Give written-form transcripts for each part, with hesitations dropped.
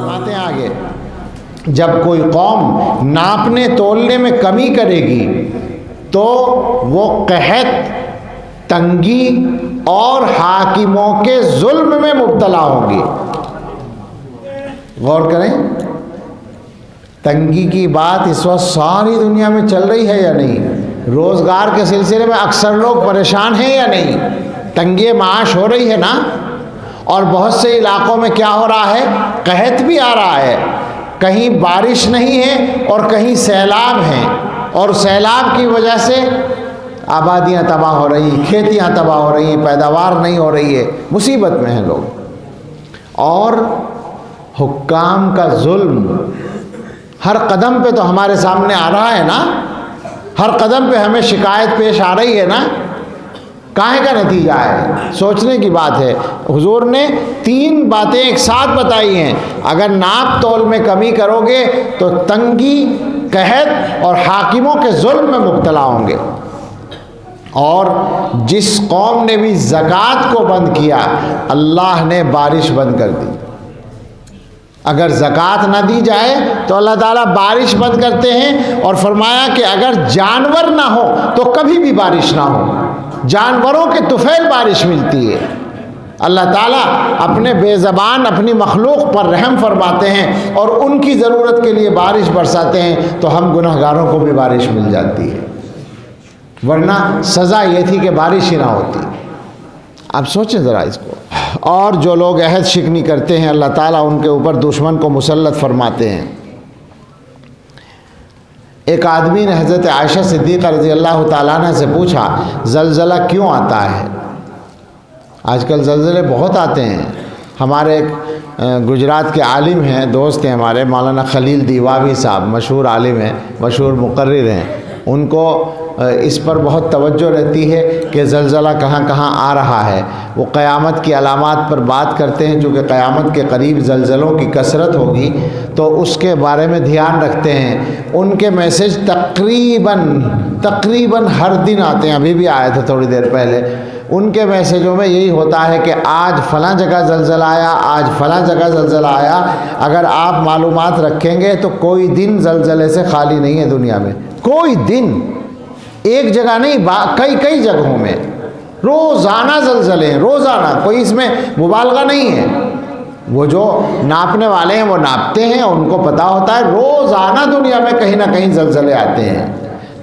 باتیں آگے، جب کوئی قوم ناپنے تولنے میں کمی کرے گی تو وہ قحط، تنگی اور حاکموں کے ظلم میں مبتلا ہوں گی۔ غور کریں، تنگی کی بات اس وقت ساری دنیا میں چل رہی ہے یا نہیں؟ روزگار کے سلسلے میں اکثر لوگ پریشان ہیں یا نہیں؟ تنگی معاش ہو رہی ہے نا؟ اور بہت سے علاقوں میں کیا ہو رہا ہے؟ قحط بھی آ رہا ہے، کہیں بارش نہیں ہے اور کہیں سیلاب ہیں، اور سیلاب کی وجہ سے آبادیاں تباہ ہو رہی ہیں، کھیتیاں تباہ ہو رہی ہیں، پیداوار نہیں ہو رہی ہے، مصیبت میں ہیں لوگ۔ اور حکام کا ظلم ہر قدم پہ تو ہمارے سامنے آ رہا ہے نا، ہر قدم پہ ہمیں شکایت پیش آ رہی ہے نا۔ کاہے کا نتیجہ ہے؟ سوچنے کی بات ہے۔ حضور نے 3 باتیں ایک ساتھ بتائی ہیں، اگر ناپ تول میں کمی کرو گے تو تنگی، قحط اور حاکموں کے ظلم میں مبتلا ہوں گے۔ اور جس قوم نے بھی زکوٰۃ کو بند کیا، اللہ نے بارش بند کر دی۔ اگر زکوٰۃ نہ دی جائے تو اللہ تعالیٰ بارش بند کرتے ہیں، اور فرمایا کہ اگر جانور نہ ہو تو کبھی بھی بارش نہ ہو، جانوروں کے طفیل بارش ملتی ہے۔ اللہ تعالیٰ اپنے بے زبان اپنی مخلوق پر رحم فرماتے ہیں اور ان کی ضرورت کے لیے بارش برساتے ہیں، تو ہم گنہگاروں کو بھی بارش مل جاتی ہے، ورنہ سزا یہ تھی کہ بارش ہی نہ ہوتی۔ اب سوچیں ذرا اس کو۔ اور جو لوگ عہد شکنی کرتے ہیں، اللہ تعالیٰ ان کے اوپر دشمن کو مسلط فرماتے ہیں۔ ایک آدمی نے حضرت عائشہ صدیقہ رضی اللہ تعالیٰ عنہ سے پوچھا، زلزلہ کیوں آتا ہے؟ آج کل زلزلے بہت آتے ہیں۔ ہمارے ایک گجرات کے عالم ہیں، دوست ہیں ہمارے، مولانا خلیل دیواوی صاحب، مشہور عالم ہیں، مشہور مقرر ہیں۔ ان کو اس پر بہت توجہ رہتی ہے کہ زلزلہ کہاں کہاں آ رہا ہے۔ وہ قیامت کی علامات پر بات کرتے ہیں، چونکہ قیامت کے قریب زلزلوں کی کثرت ہوگی تو اس کے بارے میں دھیان رکھتے ہیں۔ ان کے میسج تقریباً ہر دن آتے ہیں، ابھی بھی آیا تھا تھوڑی دیر پہلے۔ ان کے میسیجوں میں یہی ہوتا ہے کہ آج فلاں جگہ زلزلہ آیا، آج فلاں جگہ زلزلہ آیا۔ اگر آپ معلومات رکھیں گے تو کوئی دن زلزلے سے خالی نہیں ہے دنیا میں، کوئی دن، ایک جگہ نہیں، کئی جگہوں میں روزانہ زلزلے ہیں، روزانہ، کوئی اس میں مبالغہ نہیں ہے۔ وہ جو ناپنے والے ہیں وہ ناپتے ہیں، ان کو پتہ ہوتا ہے روزانہ دنیا میں کہیں نہ کہیں زلزلے آتے ہیں۔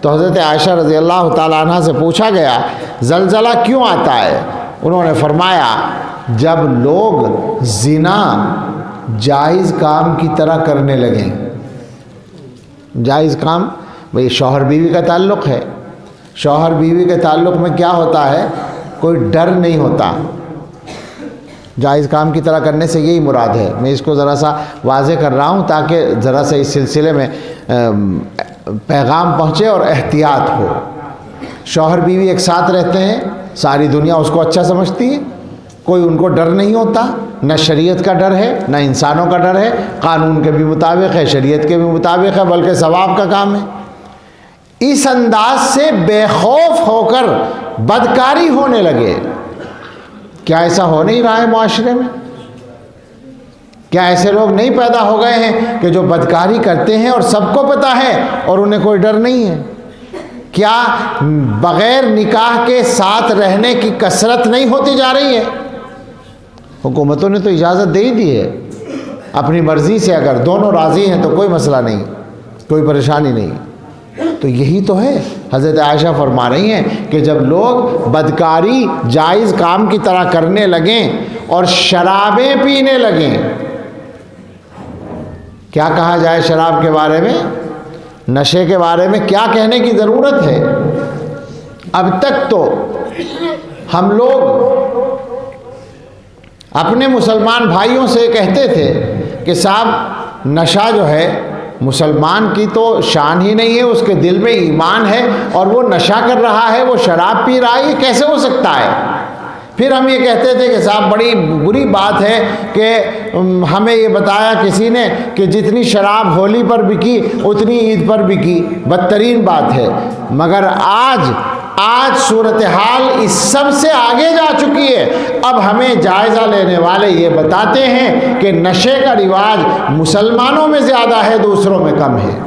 تو حضرت عائشہ رضی اللہ تعالیٰ عنہ سے پوچھا گیا، زلزلہ کیوں آتا ہے؟ انہوں نے فرمایا، جب لوگ زنا جائز کام کی طرح کرنے لگیں۔ جائز کام، بھئی شوہر بیوی کا تعلق ہے، شوہر بیوی کے تعلق میں کیا ہوتا ہے؟ کوئی ڈر نہیں ہوتا۔ جائز کام کی طرح کرنے سے یہی مراد ہے۔ میں اس کو ذرا سا واضح کر رہا ہوں تاکہ ذرا سا اس سلسلے میں پیغام پہنچے اور احتیاط ہو۔ شوہر بیوی ایک ساتھ رہتے ہیں، ساری دنیا اس کو اچھا سمجھتی ہے، کوئی ان کو ڈر نہیں ہوتا، نہ شریعت کا ڈر ہے نہ انسانوں کا ڈر ہے، قانون کے بھی مطابق ہے، شریعت کے بھی مطابق ہے، بلکہ ثواب کا کام ہے۔ اس انداز سے بے خوف ہو کر بدکاری ہونے لگے۔ کیا ایسا ہو نہیں رہا ہے معاشرے میں؟ کیا ایسے لوگ نہیں پیدا ہو گئے ہیں کہ جو بدکاری کرتے ہیں اور سب کو پتہ ہے اور انہیں کوئی ڈر نہیں ہے؟ کیا بغیر نکاح کے ساتھ رہنے کی کثرت نہیں ہوتی جا رہی ہے؟ حکومتوں نے تو اجازت دے ہی دی ہے، اپنی مرضی سے اگر دونوں راضی ہیں تو کوئی مسئلہ نہیں، کوئی پریشانی نہیں۔ تو یہی تو ہے، حضرت عائشہ فرما رہی ہیں کہ جب لوگ بدکاری جائز کام کی طرح کرنے لگیں اور شرابیں پینے لگیں، کیا کہا جائے شراب کے بارے میں، نشے کے بارے میں کیا کہنے کی ضرورت ہے؟ اب تک تو ہم لوگ اپنے مسلمان بھائیوں سے کہتے تھے کہ صاحب نشہ جو ہے مسلمان کی تو شان ہی نہیں ہے، اس کے دل میں ایمان ہے اور وہ نشہ کر رہا ہے، وہ شراب پی رہا ہے، یہ کیسے ہو سکتا ہے؟ پھر ہم یہ کہتے تھے کہ صاحب بڑی بری بات ہے کہ ہمیں یہ بتایا کسی نے کہ جتنی شراب ہولی پر بکی اتنی عید پر بکی، بدترین بات ہے۔ مگر آج آج صورتحال اس سب سے آگے جا چکی ہے. اب ہمیں جائزہ لینے والے یہ بتاتے ہیں کہ نشے کا رواج مسلمانوں میں زیادہ ہے، دوسروں میں کم ہے.